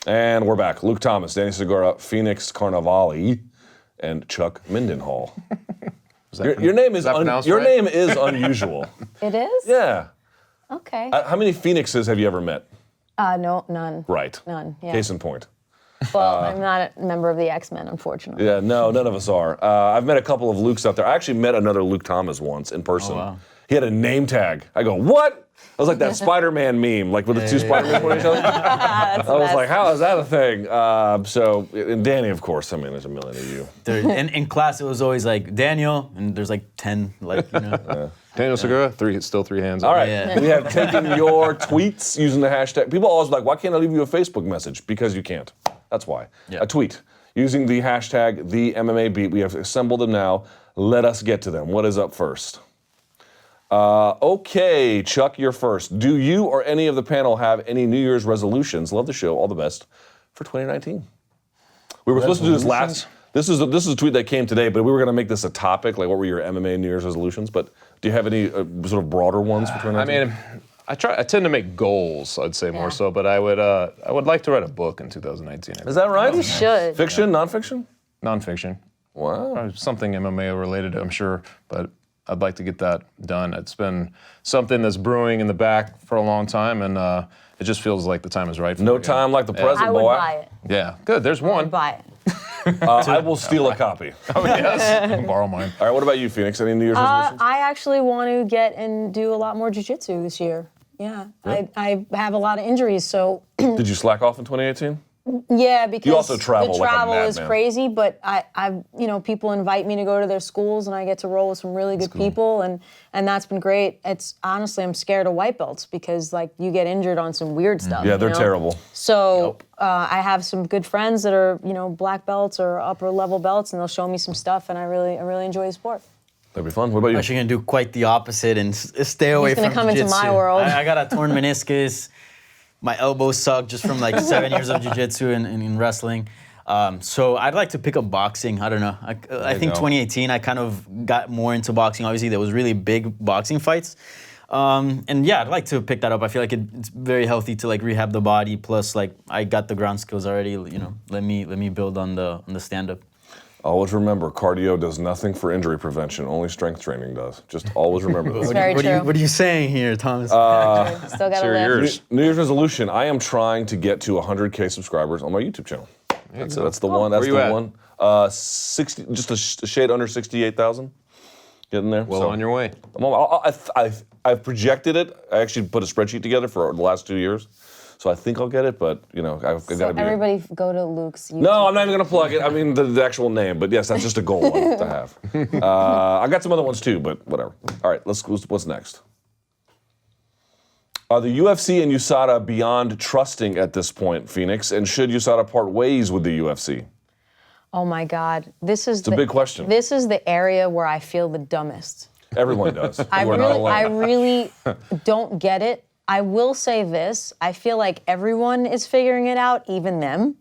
And we're back. Luke Thomas, Danny Segura, Phoenix Carnivale, and Chuck Mindenhall. Your name is unusual. It is? Yeah. Okay. How many Phoenixes have you ever met? No, none. Right. None, yeah. Case in point. Well, I'm not a member of the X-Men, unfortunately. Yeah, no, none of us are. I've met a couple of Lukes out there. I actually met another Luke Thomas once in person. Oh, wow. He had a name tag. I go, what? I was like that Spider-Man meme, like with the two Spider-Man with each other. I was like, how is that a thing? And Danny, of course, I mean, there's a million of you. In class, it was always like, Daniel, and there's like 10, like, you know. Daniel Segura, still three hands. All right, Yeah. we have taken your tweets using the hashtag. People always like, why can't I leave you a Facebook message? Because you can't. That's why. Yeah. A tweet using the hashtag the MMA Beat. We have assembled them now. Let us get to them. What is up first? Okay, Chuck, you're first. Do you or any of the panel have any New Year's resolutions? Love the show. All the best for 2019. We were supposed to do this last. This is a tweet that came today, but we were going to make this a topic. Like, what were your MMA New Year's resolutions? But do you have any sort of broader ones for 2019? I mean, I tend to make goals, I'd say more so, but I would like to write a book in 2019. Is that right? You should. Fiction, nonfiction? Nonfiction. Wow. Something MMA related, I'm sure, but I'd like to get that done. It's been something that's brewing in the back for a long time, and it just feels like the time is right for No it. time like the present, I would boy. buy it. Yeah, good. There's I would one. buy it. I will steal a copy. Oh, yes. You can borrow mine. All right, what about you, Phoenix? Any New Year's resolutions? I actually want to get and do a lot more jiu-jitsu this year. Yeah. I have a lot of injuries, so Did you slack off in 2018? yeah, because You also travel the like a travel is madman. crazy, but I people invite me to go to their schools and I get to roll with some really good people and that's been great. It's honestly, I'm scared of white belts because like you get injured on some weird stuff. Yeah, they're you know? terrible. So I have some good friends that are, black belts or upper level belts and they'll show me some stuff and I really enjoy the sport. That'd be fun. What about you? I'm actually going to do quite the opposite and stay away from He's gonna come into jiu-jitsu. my world. I got a torn meniscus. My elbows suck just from like 7 years of jiu-jitsu and in wrestling. So I'd like to pick up boxing. I don't know. I think 2018 I kind of got more into boxing. Obviously there was really big boxing fights. And yeah, I'd like to pick that up. I feel like it's very healthy to like rehab the body. Plus like I got the ground skills already. Let me build on the stand-up. Always remember, cardio does nothing for injury prevention. Only strength training does. Just always remember this. Very true. What are you saying here, Thomas? Still got to live. yours. New Year's resolution. I am trying to get to 100K subscribers on my YouTube channel. That's it. That's the one. That's Where you the at? one. 60, just a shade under 68,000. Getting there. Well, on your way. I've projected it. I actually put a spreadsheet together for the last 2 years. So I think I'll get it, but I've got to So be. everybody go to Luke's YouTube. No, I'm not even gonna plug it. I mean the actual name, but yes, that's just a goal to have. I got some other ones too, but whatever. All right, what's next? Are the UFC and USADA beyond trusting at this point, Phoenix? And should USADA part ways with the UFC? Oh my God, this is a big question. This is the area where I feel the dumbest. Everyone does. I We're not alone. really don't get it. I will say this, I feel like everyone is figuring it out, even them.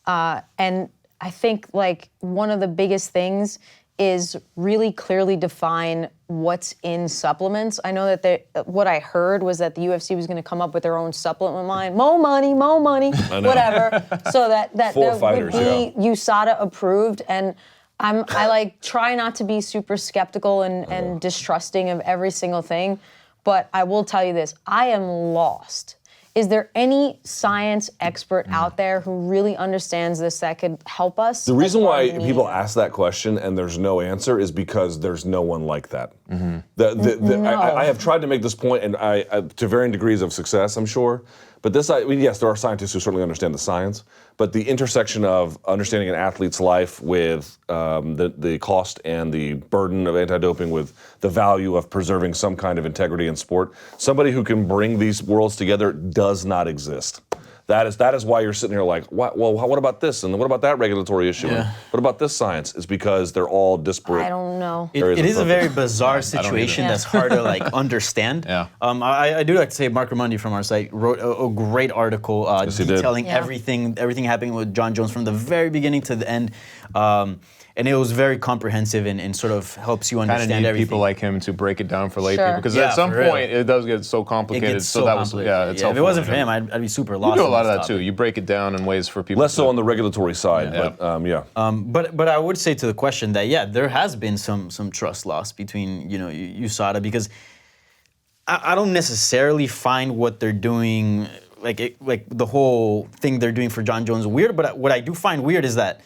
And I think like one of the biggest things is really clearly define what's in supplements. I know that what I heard was that the UFC was gonna come up with their own supplement line. More money, whatever. So that Four there fighters, would be USADA approved. And I like try not to be super skeptical and distrusting of every single thing. But I will tell you this, I am lost. Is there any science expert out there who really understands this that could help us? The reason why people ask that question and there's no answer is because there's no one like that. I have tried to make this point, and I to varying degrees of success, I'm sure. But yes, there are scientists who certainly understand the science, but the intersection of understanding an athlete's life with the cost and the burden of anti-doping with the value of preserving some kind of integrity in sport, somebody who can bring these worlds together does not exist. That is why you're sitting here like, what about this? And what about that regulatory issue? And what about this science? It's because they're all disparate. I don't know. It is a very bizarre situation that's hard to like understand. Yeah. I do like to say Mark Raimondi from our site wrote a great article detailing everything happening with John Jones from the very beginning to the end. and it was very comprehensive and sort of helps you understand Kind of need everything. people like him to break it down for lay Sure. people, because Yeah, at some for real. point it does get so It complicated. gets so so that was complicated. it's If it helpful wasn't to for him. him, I'd be super You lost. do a on lot of this that too. topic. You break it down in ways for people. Less so on the regulatory side, Yeah. but yeah. But I would say to the question that there has been some trust loss between USADA, because I don't necessarily find what they're doing like the whole thing they're doing for John Jones weird. But what I do find weird is that,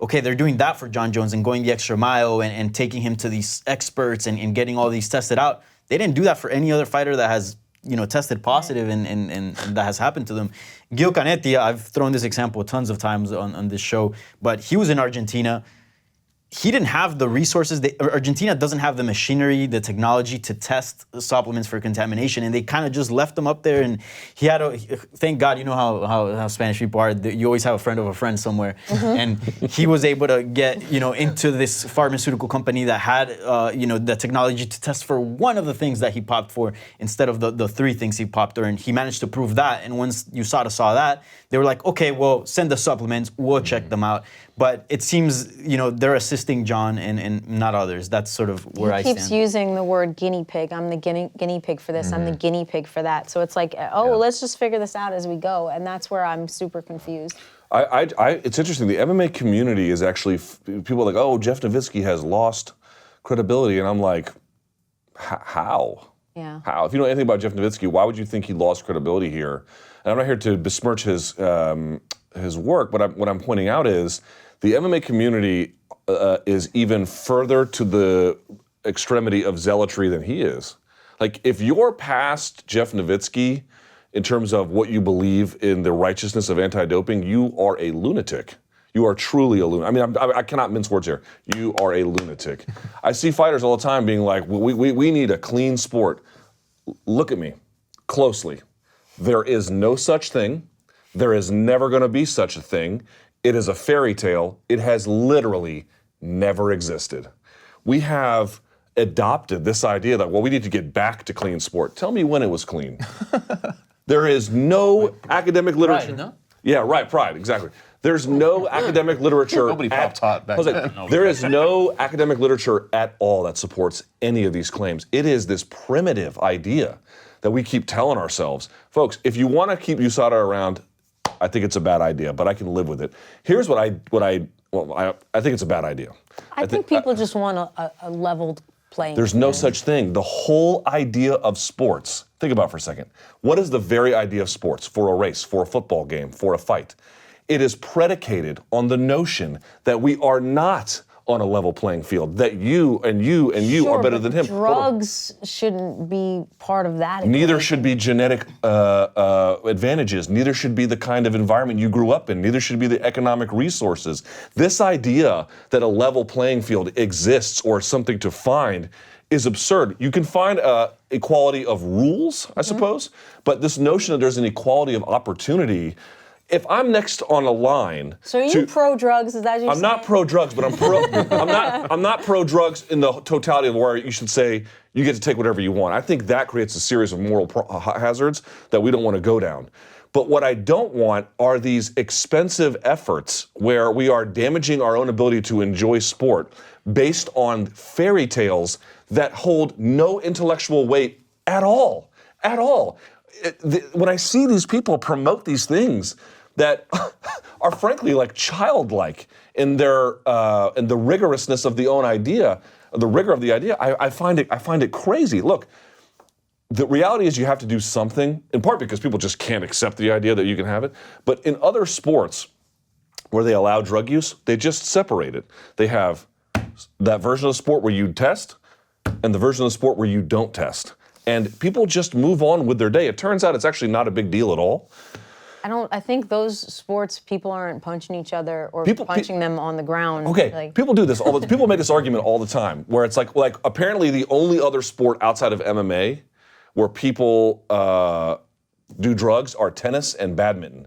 okay, they're doing that for John Jones and going the extra mile and taking him to these experts and getting all these tested out. They didn't do that for any other fighter that has tested positive and that has happened to them. Gil Canetti, I've thrown this example tons of times on this show, but he was in Argentina. He didn't have the resources. Argentina doesn't have the machinery, the technology to test supplements for contamination, and they kind of just left them up there. And he had thank God, you know how Spanish people are. You always have a friend of a friend somewhere, and he was able to get into this pharmaceutical company that had the technology to test for one of the things that he popped for instead of the three things he popped for, and he managed to prove that. And once USADA saw that, they were like, okay, well, send the supplements, we'll check them out. But it seems, they're assisting John and not others. That's sort of where I stand. He keeps using the word guinea pig. I'm the guinea pig for this. I'm the guinea pig for that. So it's like, let's just figure this out as we go. And that's where I'm super confused. It's interesting. The MMA community is actually, people are like, oh, Jeff Nowitzki has lost credibility. And I'm like, how? Yeah. How? If you know anything about Jeff Nowitzki, why would you think he lost credibility here? And I'm not here to besmirch his work, but what I'm pointing out is the MMA community is even further to the extremity of zealotry than he is. Like, if you're past Jeff Nowitzki in terms of what you believe in the righteousness of anti-doping, you are a lunatic. You are truly a lunatic. I mean, I cannot mince words here. You are a lunatic. I see fighters all the time being like, we need a clean sport. Look at me closely. There is no such thing. There is never going to be such a thing. It is a fairy tale. It has literally never existed. We have adopted this idea that, well, we need to get back to clean sport. Tell me when it was clean. There is no academic literature. Pride, no? Yeah, right, pride, exactly. There's no academic literature. Nobody taught back then. There is no academic literature at all that supports any of these claims. It is this primitive idea that we keep telling ourselves. Folks, if you want to keep USADA around, I think it's a bad idea, but I can live with it. Here's what I think it's a bad idea. I think people just want a leveled playing. There's no such thing. The whole idea of sports, think about it for a second. What is the very idea of sports? For a race, for a football game, for a fight? It is predicated on the notion that we are not on a level playing field, that you and you and you are better than him. Drugs shouldn't be part of that. Neither should be genetic advantages. Neither should be the kind of environment you grew up in. Neither should be the economic resources. This idea that a level playing field exists or something to find is absurd. You can find equality of rules, I suppose, but this notion that there's an equality of opportunity. If I'm next on a line, So are you pro-drugs? Is that what you're I'm saying? not pro-drugs, but I'm pro. I'm not pro-drugs in the totality of where you should say you get to take whatever you want. I think that creates a series of moral hazards that we don't want to go down. But what I don't want are these expensive efforts where we are damaging our own ability to enjoy sport based on fairy tales that hold no intellectual weight at all. At all. When I see these people promote these things that are frankly like childlike in their in the rigorousness of the own idea, the rigor of the idea, I find it crazy. Look, the reality is you have to do something, in part because people just can't accept the idea that you can have it. But in other sports where they allow drug use, they just separate it. They have that version of the sport where you test and the version of the sport where you don't test. And people just move on with their day. It turns out it's actually not a big deal at all. I think those sports, people aren't punching each other or People- punching them on the ground. Okay, people do this all the people make this argument all the time, where it's like apparently the only other sport outside of MMA where people do drugs are tennis and badminton.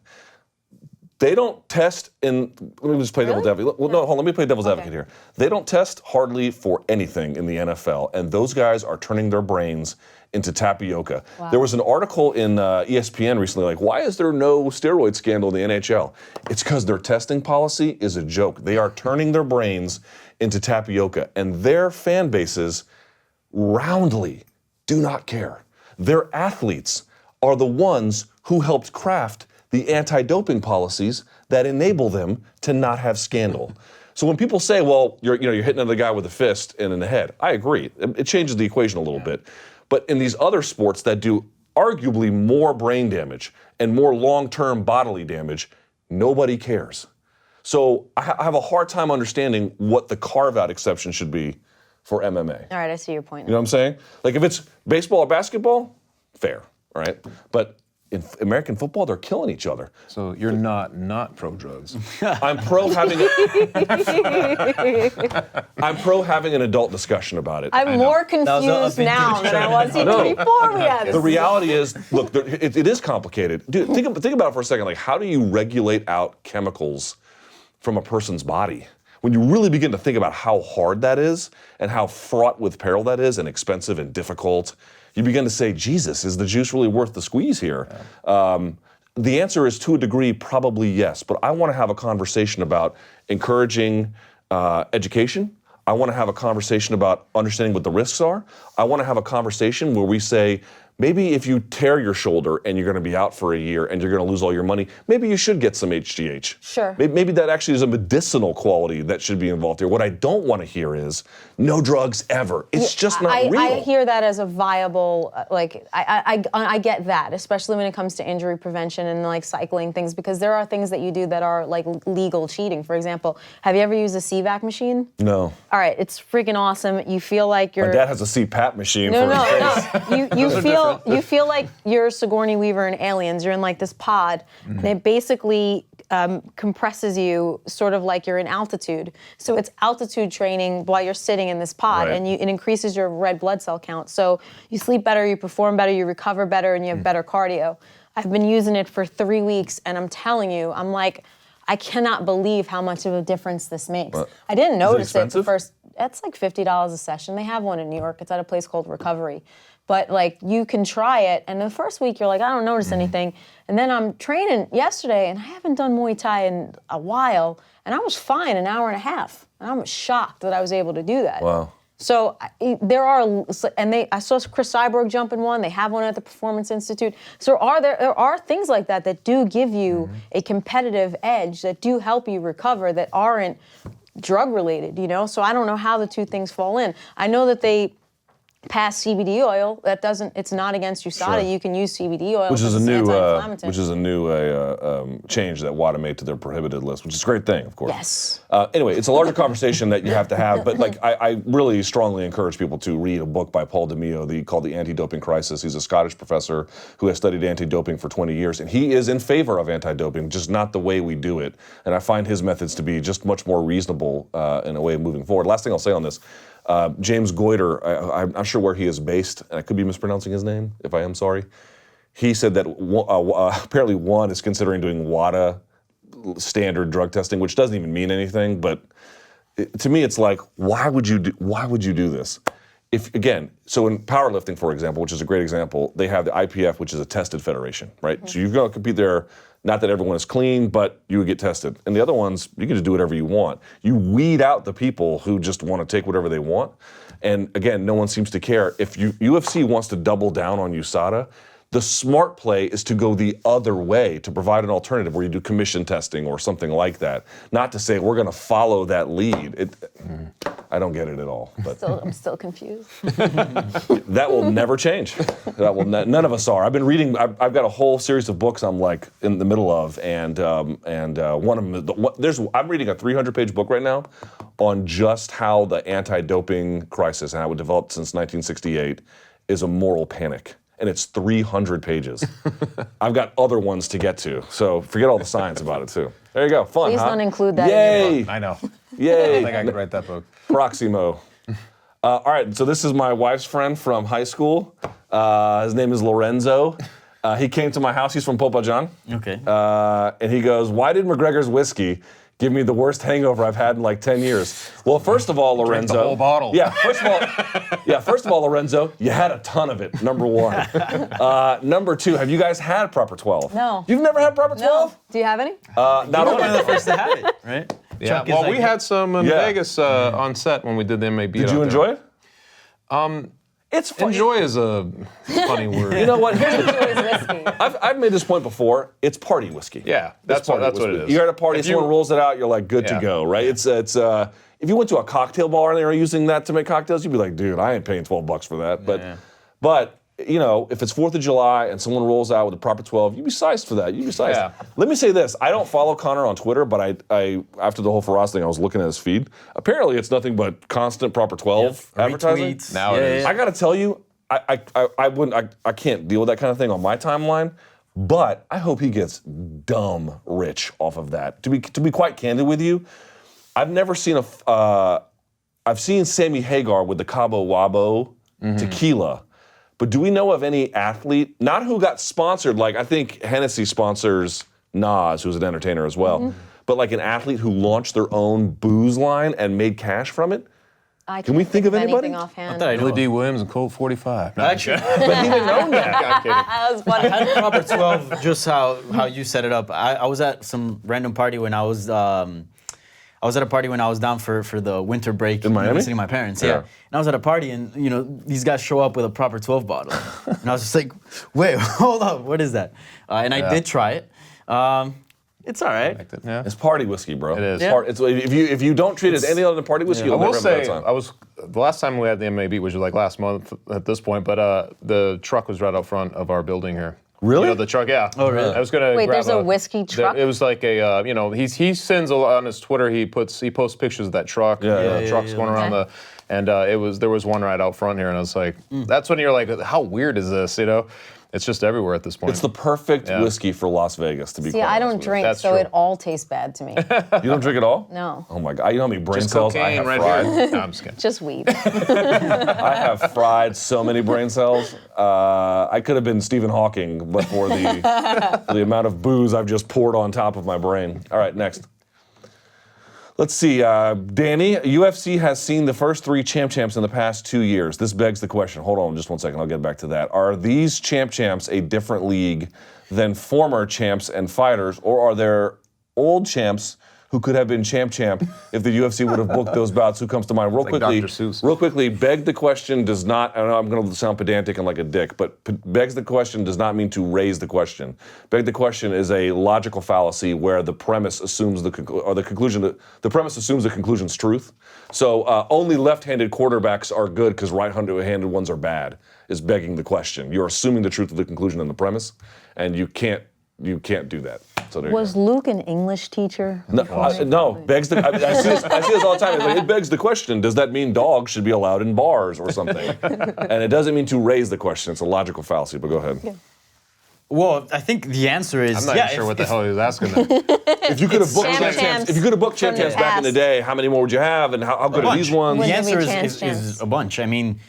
They don't test in. Let me just play devil's advocate. Well, no, hold on. Let me play devil's advocate here. They don't test hardly for anything in the NFL, and those guys are turning their brains into tapioca. Wow. There was an article in ESPN recently, like, why is there no steroid scandal in the NHL? It's because their testing policy is a joke. They are turning their brains into tapioca, and their fan bases roundly do not care. Their athletes are the ones who helped craft the anti-doping policies that enable them to not have scandal. So when people say, well, you're hitting another guy with a fist and in the head, I agree. It changes the equation a little bit. But in these other sports that do arguably more brain damage and more long-term bodily damage, nobody cares. So I have a hard time understanding what the carve-out exception should be for MMA. All right, I see your point. You know what I'm saying? Like if it's baseball or basketball, fair, right? But in American football, they're killing each other. So you're not pro drugs. I'm pro having an adult discussion about it. I'm more confused now than I was even before we had this. The reality is, look, it is complicated. Dude, think about it for a second. Like, how do you regulate out chemicals from a person's body? When you really begin to think about how hard that is and how fraught with peril that is and expensive and difficult, you begin to say, Jesus, is the juice really worth the squeeze here? Yeah. The answer is, to a degree, probably yes. But I want to have a conversation about encouraging education. I want to have a conversation about understanding what the risks are. I want to have a conversation where we say, maybe if you tear your shoulder and you're going to be out for a year and you're going to lose all your money, maybe you should get some HGH. Sure. Maybe that actually is a medicinal quality that should be involved here. What I don't want to hear is no drugs ever. It's just not real. I hear that as a viable, I get that, especially when it comes to injury prevention and like cycling things, because there are things that you do that are like legal cheating. For example, have you ever used a CVAC machine? No. All right, it's freaking awesome. You feel like you're... My dad has a CPAP machine No. You feel like you're Sigourney Weaver in Aliens. You're in like this pod, and it basically compresses you sort of like you're in altitude. So it's altitude training while you're sitting in this pod, and it increases your red blood cell count. So you sleep better, you perform better, you recover better, and you have better cardio. I've been using it for 3 weeks, and I'm telling you, I'm like, I cannot believe how much of a difference this makes. I didn't notice it the first. It's like $50 a session. They have one in New York. It's at a place called Recovery. But like you can try it, and the first week you're like, I don't notice anything. And then I'm training yesterday, and I haven't done Muay Thai in a while, and I was fine an hour and a half. And I was shocked that I was able to do that. Wow. So there are, and I saw Chris Cyborg jump in one. They have one at the Performance Institute. So there are things like that do give you a competitive edge, that do help you recover, that aren't drug related, you know? So I don't know how the two things fall in. I know that they pass CBD oil. That doesn't. It's not against USADA. Sure. You can use CBD oil, which is a new change that WADA made to their prohibited list, which is a great thing, of course. Yes. Anyway, it's a larger conversation that you have to have, but like I really strongly encourage people to read a book by Paul DeMeo called The Anti-Doping Crisis. He's a Scottish professor who has studied anti-doping for 20 years, and he is in favor of anti-doping, just not the way we do it. And I find his methods to be just much more reasonable in a way of moving forward. Last thing I'll say on this. James Goiter, I'm not sure where he is based, and I could be mispronouncing his name, if I am, sorry. He said that apparently one is considering doing WADA standard drug testing, which doesn't even mean anything, but to me it's like, why would you do this? If again, so in powerlifting, for example, which is a great example, they have the IPF, which is a tested federation, right? Mm-hmm. So you're going to compete there. Not that everyone is clean, but you would get tested. And the other ones, you can just do whatever you want. You weed out the people who just want to take whatever they want. And again, no one seems to care. If UFC wants to double down on USADA, the smart play is to go the other way, to provide an alternative where you do commission testing or something like that. Not to say we're going to follow that lead. I don't get it at all. But I'm still confused. That will never change. None of us are. I've been reading. I've got a whole series of books I'm like in the middle of, and one of them. I'm reading a 300-page book right now on just how the anti-doping crisis and how it developed since 1968 is a moral panic. And it's 300 pages. I've got other ones to get to, so forget all the science about it too. There you go, fun. Please don't include that. Yay! In your book. I know. Yay! I don't think I could write that book. Proximo. All right, so this is my wife's friend from high school. His name is Lorenzo. He came to my house. He's from Popayan. Okay. And he goes, "Why did McGregor's Whiskey give me the worst hangover I've had in like 10 years?" Well, first of all, Lorenzo. Drink the whole bottle. Yeah, first of all, Lorenzo, you had a ton of it, number one. Number two, have you guys had Proper 12? No. You've never had Proper 12? No. Do you have any? Not You're one only of the first to have it, right? Yeah, Chuck is well, like- we had some in Yeah. Vegas on set when we did the MAB. Did you enjoy it? It's fun. Enjoy is a funny word. You know what? Enjoys whiskey. I've made this point before. It's party whiskey. Yeah, It's that's what party it whiskey. is. You're at a party, If someone you- rolls it out, you're like good to Yeah. go, right? It's if you went to a cocktail bar and they were using that to make cocktails, you'd be like, dude, I ain't paying $12 for that. But you know, if it's 4th of July and someone rolls out with a proper 12, you'd be sized for that. You'd be sized. Yeah. Let me say this: I don't follow Conor on Twitter, but I after the whole Faraz thing, I was looking at his feed. Apparently, it's nothing but constant proper 12 advertising. Retweets. Now it is. I gotta tell you, I can't deal with that kind of thing on my timeline. But I hope he gets dumb rich off of that. To be quite candid with you, I've never seen I've seen Sammy Hagar with the Cabo Wabo tequila. But do we know of any athlete, not who got sponsored, like I think Hennessy sponsors Nas, who's an entertainer as well, but like an athlete who launched their own booze line and made cash from it? Can we think of anybody? anything offhand? I D. Williams and Colt 45. No, Actually, But he didn't own that. I'm kidding. That was funny. I had proper 12, just how you set it up. I was at some random party when I was at a party when I was down for the winter break In Miami? visiting my parents. Yeah. Yeah. And I was at a party and these guys show up with a proper 12 bottle. And I was just like, wait, hold up, what is that? And I did try it. It's all right. Yeah. It's party whiskey, bro. It is. It's if you don't treat it anything other than party whiskey, I you'll will never have a say, bad time. the last time we had the MAB, which was like last month at this point, but the truck was right out front of our building here. Really? You know, the truck, yeah. Oh, really? I was gonna Wait, grab there's a whiskey truck? It was like a, he sends a lot on his Twitter. He posts pictures of that truck. Trucks going around Okay. and there was one right out front here, and I was like, that's when you're like, how weird is this? It's just everywhere at this point. It's the perfect whiskey for Las Vegas, to be See, quite I honest don't with you. drink, That's so true. it all tastes bad to me. You don't drink at all? No. Oh my God. You know how many brain just cells I cocaine have right fried? here. No, I'm just kidding. Just weed. I have fried so many brain cells. I could have been Stephen Hawking, but for the amount of booze I've just poured on top of my brain. All right, next. Let's see, Danny, UFC has seen the first 3 Champ Champs in the past 2 years. This begs the question, hold on just one second, I'll get back to that. Are these Champ Champs a different league than former champs and fighters, or are there old champs who could have been champ if the UFC would have booked those bouts? Who comes to mind? Real like quickly, Dr. Seuss. real quickly, beg the question does not, I know I'm going to sound pedantic and like a dick, but begs the question does not mean to raise the question. Beg the question is a logical fallacy where the premise assumes the premise assumes the conclusion's truth. So only left-handed quarterbacks are good because right-handed ones are bad, is begging the question. You're assuming the truth of the conclusion in the premise, and you can't do that. So there you Was Luke an English teacher? go. No, begs the. I see this all the time. It's like, it begs the question: does that mean dogs should be allowed in bars or something? And it doesn't mean to raise the question. It's a logical fallacy. But go ahead. Well, I think the answer is I'm not even sure what the hell he was asking there. If you could have booked Champ Champ Champs, Champs if you could have booked Champ from the Champs back in the past. day, how many more would you have? And how good are these ones? When The did we answer chance is a bunch. I mean,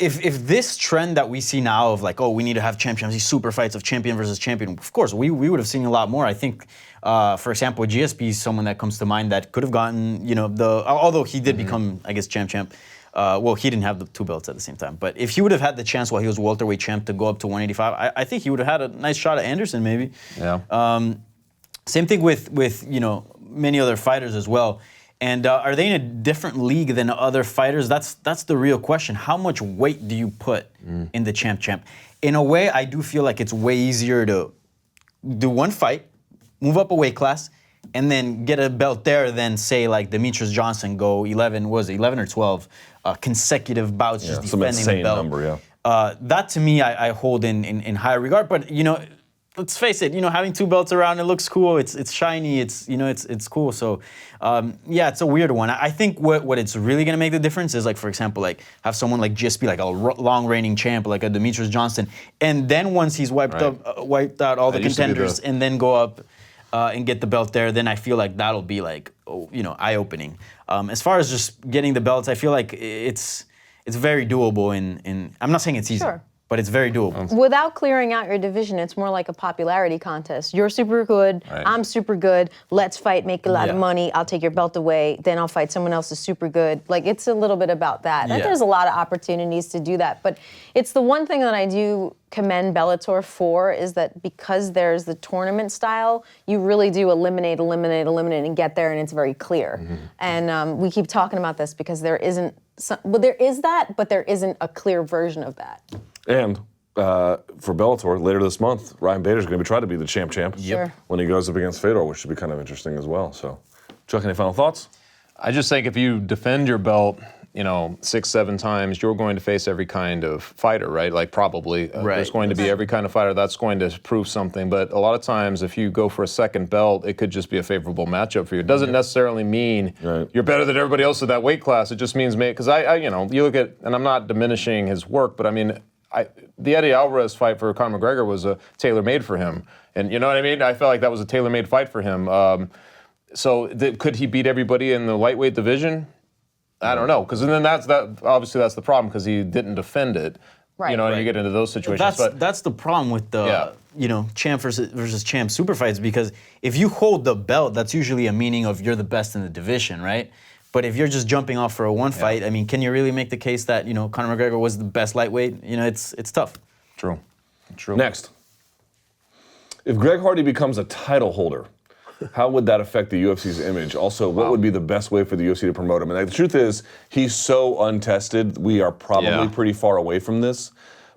if this trend that we see now of like, oh, we need to have champions, these super fights of champion versus champion, of course, we would have seen a lot more. I think, for example, GSP is someone that comes to mind that could have gotten, although he did become, I guess, champ. Well, he didn't have the 2 belts at the same time. But if he would have had the chance while he was welterweight champ to go up to 185, I think he would have had a nice shot at Anderson maybe. Yeah. Same thing with many other fighters as well. And are they in a different league than other fighters? That's the real question. How much weight do you put in the champ? In a way, I do feel like it's way easier to do one fight, move up a weight class, and then get a belt there than say like Demetrius Johnson go 11 or 12 consecutive bouts just some defending insane the belt. number, yeah. That to me, I hold in high regard. But let's face it, having 2 belts around, it looks cool. It's shiny. It's cool. So, it's a weird one. I think what it's really gonna make the difference is like, for example, like have someone like just be like a long reigning champ, like a Demetrius Johnson, and then once he's wiped out all the That used to be contenders, and then go up and get the belt there, then I feel like that'll be like, eye opening. As far as just getting the belts, I feel like it's very doable. In I'm not saying it's easy. Sure. but it's very doable. Without clearing out your division, it's more like a popularity contest. You're super good, Right. I'm super good, let's fight, make a lot of Yeah. money, I'll take your belt away, then I'll fight someone else who's super good. Like, it's a little bit about that. And Yeah. there's a lot of opportunities to do that. But it's the one thing that I do commend Bellator for is that because there's the tournament style, you really do eliminate, and get there, and it's very clear. And we keep talking about this because there isn't, well, there is that, but there isn't a clear version of that. And for Bellator, later this month, Ryan Bader's going to try to be the champ champ Sure. when he goes up against Fedor, which should be kind of interesting as well. So, Chuck, any final thoughts? I just think if you defend your belt, 6, 7 times, you're going to face every kind of fighter, right? Like probably Right. there's going to be every kind of fighter that's going to prove something. But a lot of times, if you go for a second belt, it could just be a favorable matchup for you. It doesn't necessarily mean you're better than everybody else at that weight class. It just means because you look at, and I'm not diminishing his work, but I mean, the Eddie Alvarez fight for Conor McGregor was tailor-made for him, and you know what I mean. I felt like that was a tailor-made fight for him. Could he beat everybody in the lightweight division? I don't know, because then obviously that's the problem because he didn't defend it. Right. And you get into those situations. That's the problem with the champ versus champ super fights, because if you hold the belt, that's usually a meaning of you're the best in the division, right? But if you're just jumping off for a one fight, I mean, can you really make the case that Conor McGregor was the best lightweight? It's tough. True. Next, if Greg Hardy becomes a title holder, how would that affect the UFC's image? Also, what would be the best way for the UFC to promote him? And the truth is, he's so untested, we are probably pretty far away from this.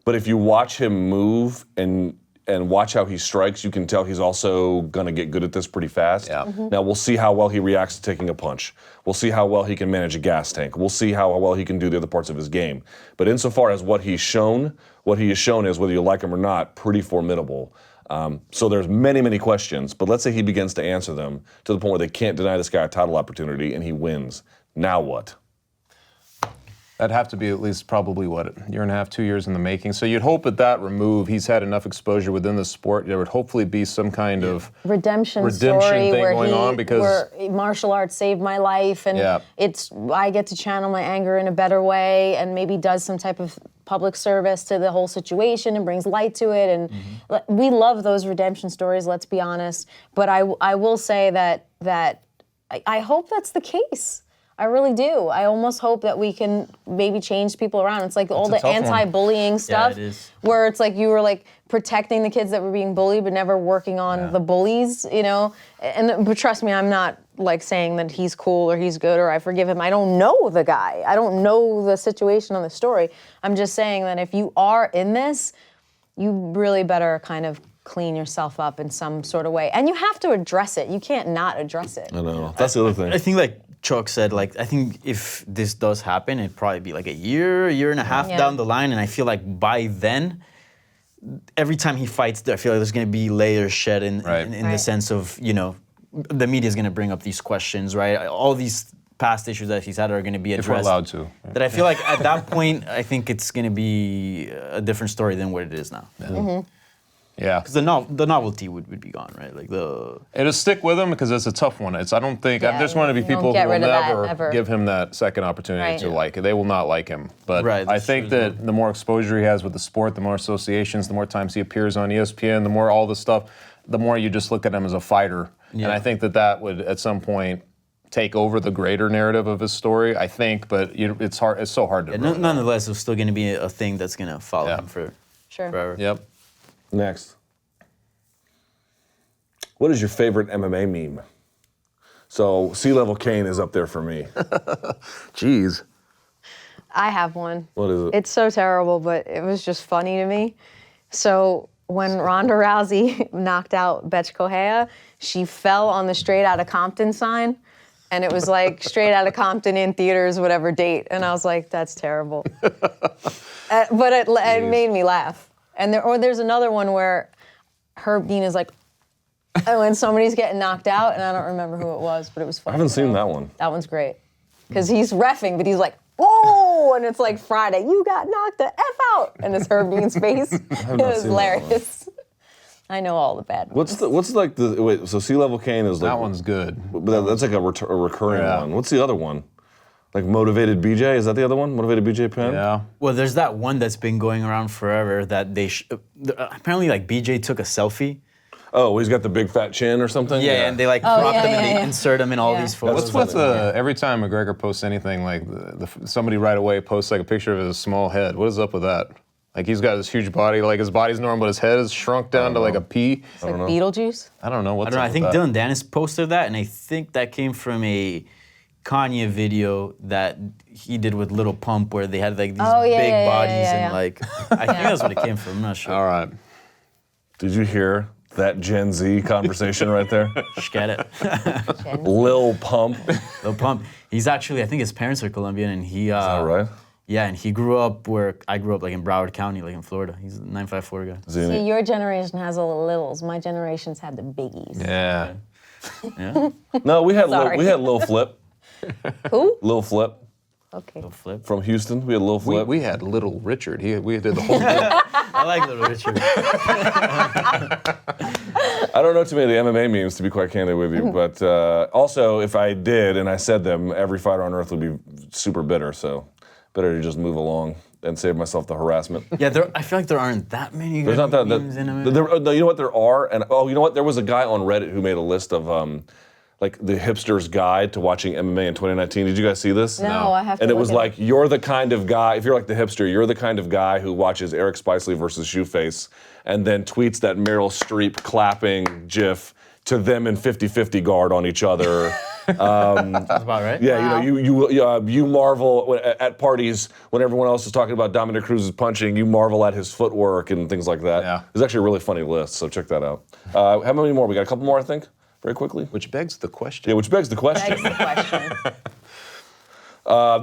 But if you watch him move and watch how he strikes, you can tell he's also going to get good at this pretty fast. Yeah. Now, we'll see how well he reacts to taking a punch. We'll see how well he can manage a gas tank. We'll see how well he can do the other parts of his game. But insofar as what he has shown is, whether you like him or not, pretty formidable. So there's many, many questions, but let's say he begins to answer them to the point where they can't deny this guy a title opportunity and he wins. Now what? That'd have to be at least probably, a year and a half, 2 years in the making. So you'd hope at that remove, he's had enough exposure within the sport. There would hopefully be some kind of redemption thing story going on, because where martial arts saved my life, and I get to channel my anger in a better way, and maybe does some type of public service to the whole situation and brings light to it. And we love those redemption stories, let's be honest. But I will say that I hope that's the case. I really do. I almost hope that we can maybe change people around. It's like all the anti-bullying stuff, where it's like you were like protecting the kids that were being bullied, but never working on the bullies, but trust me, I'm not like saying that he's cool or he's good or I forgive him. I don't know the guy. I don't know the situation on the story. I'm just saying that if you are in this, you really better kind of clean yourself up in some sort of way. And you have to address it. You can't not address it. I know. That's the other thing. I think like Chuck said, I think if this does happen, it'd probably be like a year and a half down the line. And I feel like by then, every time he fights, I feel like there's going to be layers shed in the sense of, the media is going to bring up these questions, right? All these past issues that he's had are going to be addressed. If we're allowed to. That I feel like at that point, I think it's going to be a different story than what it is now. Yeah. Because the novelty would be gone, right? It'll stick with him because it's a tough one. I don't think, there's going to be people who will never give him that second opportunity to like it. They will not like him. But I think that the more exposure he has with the sport, the more associations, the more times he appears on ESPN, the more all this stuff, the more you just look at him as a fighter. Yeah. And I think that would at some point take over the greater narrative of his story, I think, but it's hard. It's so hard to nonetheless, it's still going to be a thing that's going to follow him forever. Yep. Next. What is your favorite MMA meme? So, Sea Level Kane is up there for me. Jeez. I have one. What is it? It's so terrible, but it was just funny to me. So, when Ronda Rousey knocked out Betch Kohea, she fell on the Straight Outta Compton sign. And it was like Straight Outta Compton in theaters, whatever date. And I was like, that's terrible. But it made me laugh. And there's another one where Herb Dean is like, when somebody's getting knocked out, and I don't remember who it was, but it was funny. I haven't seen that one. That one's great. Because he's reffing, but he's like, whoa! And it's like Friday, you got knocked the F out! And it's Herb Dean's face. It was hilarious. I know all the bad ones. So Sea Level Kane is like... That one's good. But that's like a recurring one. What's the other one? Like Motivated BJ, is that the other one? Motivated BJ Penn? Yeah. Well, there's that one that's been going around forever that they apparently like BJ took a selfie. Oh, he's got the big fat chin or something? Yeah, and they like crop them and they insert them in all these photos. What's with every time McGregor posts anything, like somebody right away posts like a picture of his small head? What is up with that? Like he's got this huge body, like his body's normal, but his head is shrunk down to like a pea. It's like Beetlejuice. I don't know. I don't know. I think Dylan Dennis posted that, and I think that came from a Kanye video that he did with Lil Pump, where they had like these big bodies and like. I think that's what it came from. I'm not sure. All right. Did you hear that Gen Z conversation right there? Just get it. Lil Pump. Lil Pump. He's actually, I think his parents are Colombian, and he. Is that right? Yeah, and he grew up where I grew up, like in Broward County, like in Florida. He's a 954 guy. See, your generation has all the littles. My generation's had the biggies. Yeah. Yeah. No, we had Lil Flip. Who? Lil Flip Okay. Lil Flip. from Houston. We had Lil Flip. We had Little Richard. We did the whole thing. I like Little Richard. I don't know too many of the MMA memes, to be quite candid with you, but also, if I did and I said them, every fighter on earth would be super bitter, so better to just move along and save myself the harassment. Yeah, I feel like there aren't that many There's not that, memes in MMA. no, you know what, there are, and you know what, there was a guy on Reddit who made a list of like the hipster's guide to watching MMA in 2019. Did you guys see this? No, I have to. And it was look at like, you're the kind of guy, if you're like the hipster, you're the kind of guy who watches Eric Spicely versus Shoeface and then tweets that Meryl Streep clapping gif to them in 50-50 guard on each other. That's about right. Yeah, you know, you marvel at parties when everyone else is talking about Dominic Cruz's punching, you marvel at his footwork and things like that. Yeah. It's actually a really funny list, so check that out. How many more? We got a couple more, I think, very quickly. Which begs the question. Yeah, which begs the question. Begs the question.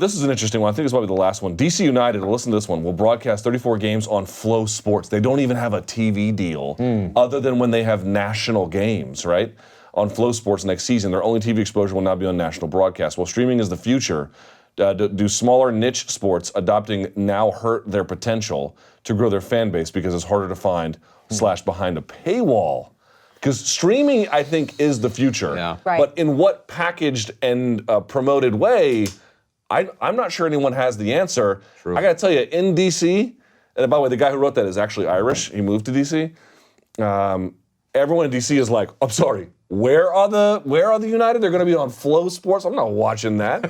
This is an interesting one. I think it's probably the last one. DC United, listen to this one, will broadcast 34 games on Flow Sports. They don't even have a TV deal other than when they have national games, right? On Flow Sports next season, their only TV exposure will now be on national broadcast. While streaming is the future, do smaller niche sports adopting now hurt their potential to grow their fan base because it's harder to find / behind a paywall? Because streaming, I think, is the future. Yeah. Right. But in what packaged and promoted way, I'm not sure anyone has the answer. True. I got to tell you, in DC, and by the way, the guy who wrote that is actually Irish. He moved to DC. Everyone in DC is like, I'm sorry, where are the United? They're going to be on Flow Sports. I'm not watching that.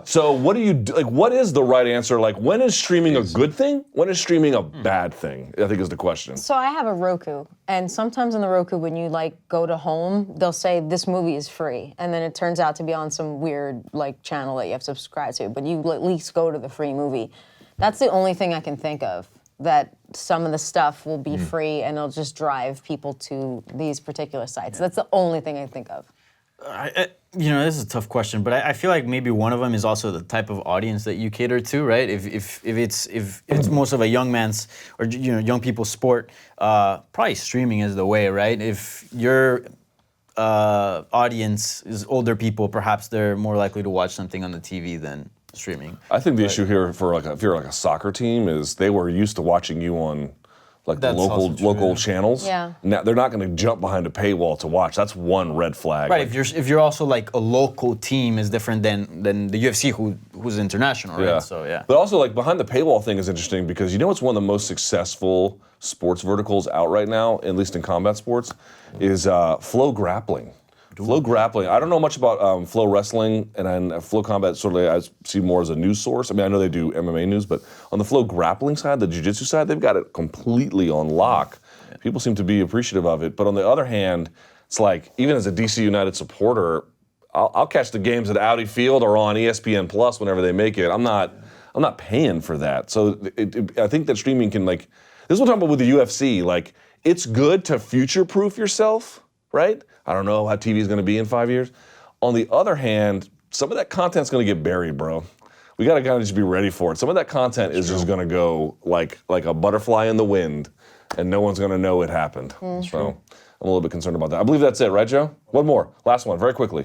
So what do you do? Like, what is the right answer? Like, when is streaming a good thing? When is streaming a bad thing? I think is the question. So I have a Roku, and sometimes in the Roku, when you like go to home, they'll say this movie is free, and then it turns out to be on some weird like channel that you have to subscribe to. But you at least go to the free movie. That's the only thing I can think of, that some of the stuff will be free and it'll just drive people to these particular sites. That's the only thing I think of. This is a tough question, but I feel like maybe one of them is also the type of audience that you cater to, right? If it's most of a young man's or young people's sport, probably streaming is the way, right? If your audience is older people, perhaps they're more likely to watch something on the TV than streaming. I think the issue here for if you're like a soccer team is they were used to watching you on like the local channels. Yeah. Now they're not going to jump behind a paywall to watch. That's one red flag. Right. If you're also like a local team is different than the UFC who's international, right? Yeah. So yeah. But also like behind the paywall thing is interesting because you know what's one of the most successful sports verticals out right now, at least in combat sports, is Flow Grappling. Flow Grappling. I don't know much about Flow Wrestling, and Flow Combat sort of I see more as a news source. I mean, I know they do MMA news, but on the Flow Grappling side, the jiu-jitsu side, they've got it completely on lock. People seem to be appreciative of it. But on the other hand, it's like, even as a DC United supporter, I'll catch the games at Audi Field or on ESPN Plus whenever they make it. I'm not paying for that. So I think that streaming can this is what I'm talking about with the UFC. Like, it's good to future-proof yourself, right? I don't know how TV is going to be in 5 years. On the other hand, some of that content's going to get buried, bro. We got to kind of just be ready for it. Some of that content is just going to go like a butterfly in the wind, and no one's going to know it happened. So I'm a little bit concerned about that. I believe that's it, right, Joe? One more. Last one, very quickly.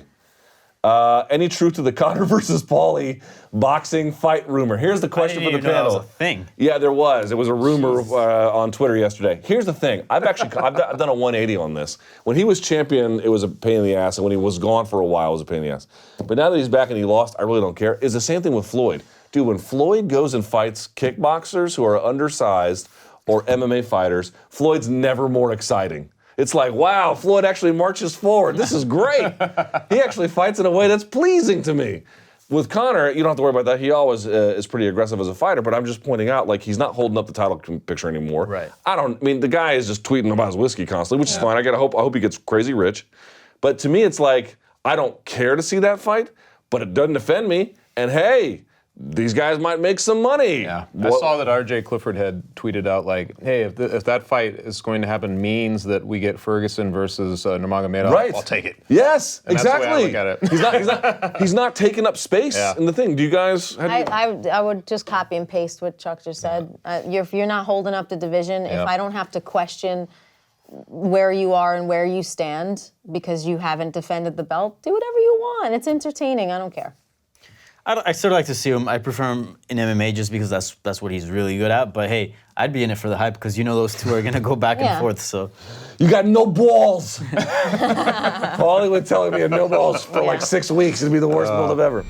Any truth to the Conor versus Paulie boxing fight rumor? Here's the question for the panel. That was a thing. Yeah, there was. It was a rumor on Twitter yesterday. Here's the thing. I've done a 180 on this. When he was champion, it was a pain in the ass, and when he was gone for a while, it was a pain in the ass. But now that he's back and he lost, I really don't care. It's the same thing with Floyd. Dude, when Floyd goes and fights kickboxers who are undersized or MMA fighters, Floyd's never more exciting. It's like, wow, Floyd actually marches forward. This is great. He actually fights in a way that's pleasing to me. With Conor, you don't have to worry about that. He always is pretty aggressive as a fighter, but I'm just pointing out, like, he's not holding up the title picture anymore. Right. I mean, the guy is just tweeting about his whiskey constantly, which is fine. I hope he gets crazy rich. But to me, it's like, I don't care to see that fight, but it doesn't offend me. And hey, these guys might make some money. Yeah, I saw that RJ Clifford had tweeted out like, "Hey, if that fight is going to happen, means that we get Ferguson versus Nurmagomedov, right. I'll take it." Yes, and exactly. That's the way I look at it. He's not taking up space in the thing. Do you guys? I would just copy and paste what Chuck just said. If you're not holding up the division, if I don't have to question where you are and where you stand because you haven't defended the belt, do whatever you want. It's entertaining. I don't care. I sort of like to see him. I prefer him in MMA just because that's what he's really good at. But hey, I'd be in it for the hype because those two are gonna go back and forth. So you got no balls. Paulie would telling me he had no balls for like 6 weeks. It'd be the worst build-up ever.